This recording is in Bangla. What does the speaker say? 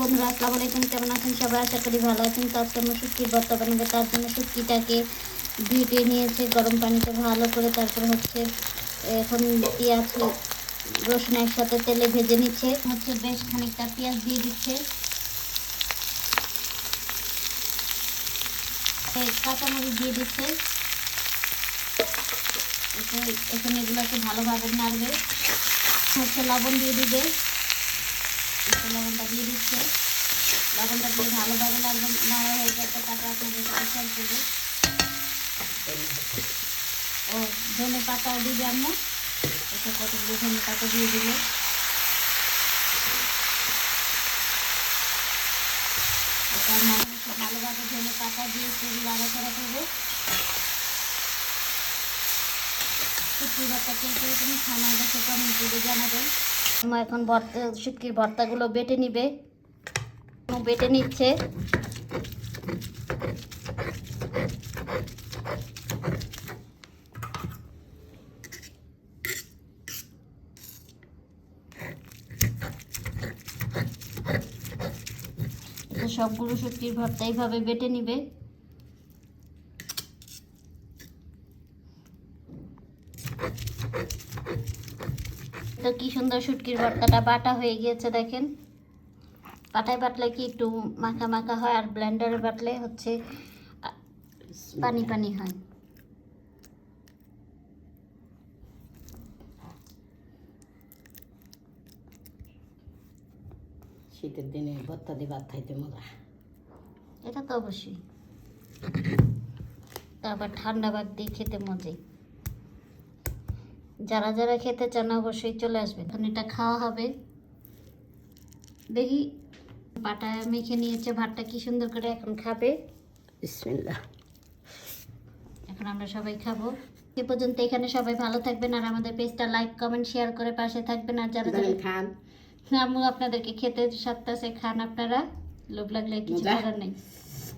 বন্ধুরা আসসালামু আলাইকুম, কেমন আছেন সবাই? আশা করি ভালো আছেন। তো আজকে আমরা শুটকির ভর্তা বানাবো। তার জন্য শুটকিটাকে ধুয়ে নিয়েছে গরম পানিতে ভালো করে। তারপর এখন পেঁয়াজ রসুন একসাথে তেলে ভেজে নিচ্ছে। বেশ খানিকটা পেঁয়াজ দিয়ে দিচ্ছে, কাঁচামরিচ দিয়ে দিচ্ছে। এখন এগুলোকে ভালোভাবে নাড়বে। লবণ দিয়ে দিবে, লবণটা দিয়ে দিচ্ছে। লবণটা দিয়ে ভালোভাবে নাড়া হয়ে যাচ্ছে। তারপর আপনাদের সাথে শেয়ার করবো। ও ধনে পাতাও দিবে আম্মু, এটা কতগুলো ধনে পাতা দিয়ে দিল। এটা ভালোভাবে ধনে পাতা দিয়ে নাড়াচাড়া করবো। শুটকির ভর্তা কে তুমি খানা দেখে কমেন্ট করে জানাবেন। এখন শুটকির ভর্তাগুলো বেটে নিবে, বেটে নিচ্ছে। সবগুলো শুটকির ভর্তা এইভাবে বেটে নিবে। তো কি সুন্দর শুটকির ভর্তাটা বাটা হয়ে গিয়েছে দেখেন। পাটায় বাটলে কি একটু মাখা মাখা হয়, আর ব্লেন্ডারে বাটলে পানি পানি হয়। শীতের দিনে ভর্তা দিয়ে ভাত খাইতে মজা। এটা তো অবশ্যই, তারপর ঠান্ডা ভাত দিয়ে খেতে মজাই। যারা যারা খেতে চান অবশ্যই চলে আসবে। এখন এটা খাওয়া হবে। দেখি পাটায় মেখে নিয়েছে ভাতটা কি সুন্দর করে, এখন খাবে। বিসমিল্লাহ। এখন আমরা সবাই খাবো। এ পর্যন্ত এখানে সবাই ভালো থাকবেন, আর আমাদের পেজটা লাইক কমেন্ট শেয়ার করে পাশে থাকবেন। আর যারা যারা খান, আম্মু আপনাদেরকে খেতে সাথে খান, আপনারা লোভ লাগলে কিছু করার নেই।